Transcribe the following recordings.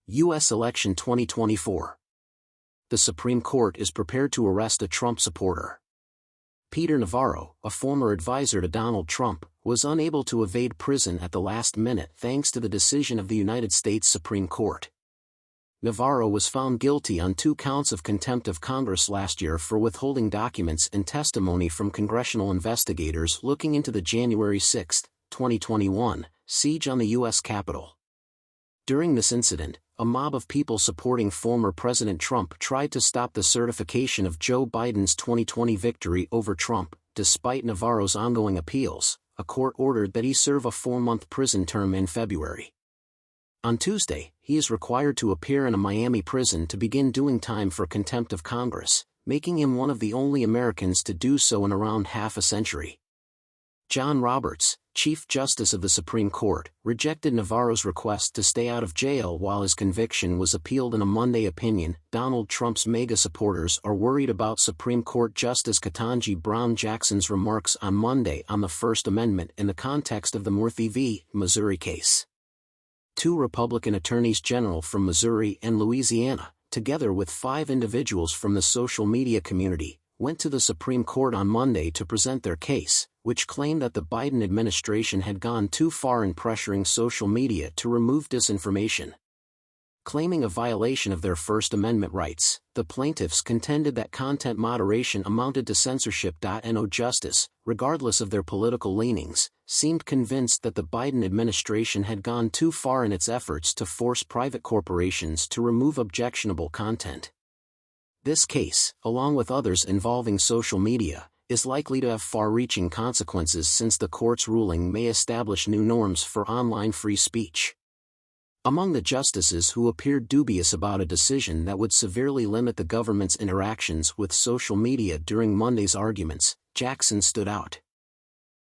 U.S. Election 2024. The Supreme Court is prepared to arrest a Trump supporter. Peter Navarro, a former advisor to Donald Trump, was unable to evade prison at the last minute thanks to the decision of the United States Supreme Court. Navarro was found guilty on 2 counts of contempt of Congress last year for withholding documents and testimony from congressional investigators looking into the January 6, 2021, siege on the U.S. Capitol. During this incident, a mob of people supporting former President Trump tried to stop the certification of Joe Biden's 2020 victory over Trump. Despite Navarro's ongoing appeals, a court ordered that he serve a 4-month prison term in February. On Tuesday, he is required to appear in a Miami prison to begin doing time for contempt of Congress, making him one of the only Americans to do so in around half a century. John Roberts, Chief Justice of the Supreme Court, rejected Navarro's request to stay out of jail while his conviction was appealed in a Monday opinion. Donald Trump's MAGA supporters are worried about Supreme Court Justice Ketanji Brown Jackson's remarks on Monday on the First Amendment in the context of the Murthy v. Missouri case. 2 Republican attorneys general from Missouri and Louisiana, together with 5 individuals from the social media community, went to the Supreme Court on Monday to present their case, which claimed that the Biden administration had gone too far in pressuring social media to remove disinformation. Claiming a violation of their First Amendment rights, the plaintiffs contended that content moderation amounted to censorship. No justice, regardless of their political leanings, seemed convinced that the Biden administration had gone too far in its efforts to force private corporations to remove objectionable content. This case, along with others involving social media, is likely to have far-reaching consequences since the court's ruling may establish new norms for online free speech. Among the justices who appeared dubious about a decision that would severely limit the government's interactions with social media during Monday's arguments, Jackson stood out.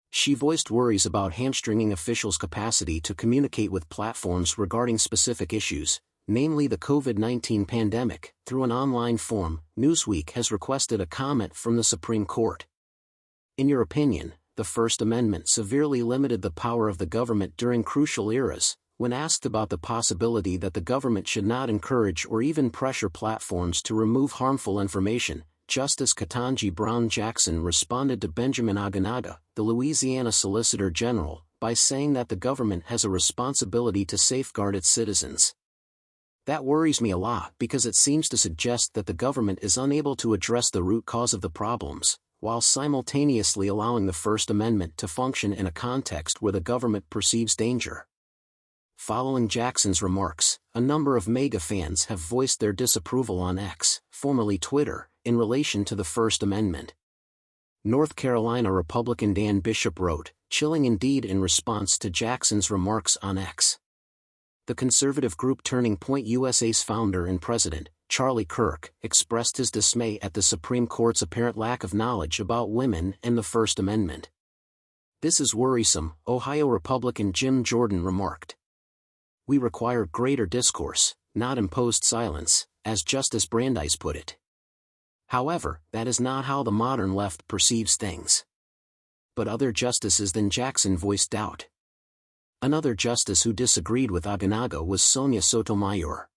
She voiced worries about hamstringing officials' capacity to communicate with platforms regarding specific issues, namely the COVID-19 pandemic. Through an online form, Newsweek has requested a comment from the Supreme Court. In your opinion, the First Amendment severely limited the power of the government during crucial eras. When asked about the possibility that the government should not encourage or even pressure platforms to remove harmful information, Justice Ketanji Brown Jackson responded to Benjamin Aguinaga, the Louisiana Solicitor General, by saying that the government has a responsibility to safeguard its citizens. That worries me a lot because it seems to suggest that the government is unable to address the root cause of the problems, while simultaneously allowing the First Amendment to function in a context where the government perceives danger. Following Jackson's remarks, a number of MAGA fans have voiced their disapproval on X, formerly Twitter, in relation to the First Amendment. North Carolina Republican Dan Bishop wrote, "Chilling indeed," in response to Jackson's remarks on X. The conservative group Turning Point USA's founder and president, Charlie Kirk, expressed his dismay at the Supreme Court's apparent lack of knowledge about women and the First Amendment. "This is worrisome," Ohio Republican Jim Jordan remarked. "We require greater discourse, not imposed silence," as Justice Brandeis put it. However, that is not how the modern left perceives things. But other justices than Jackson voiced doubt. Another justice who disagreed with Aguinaga was Sonia Sotomayor.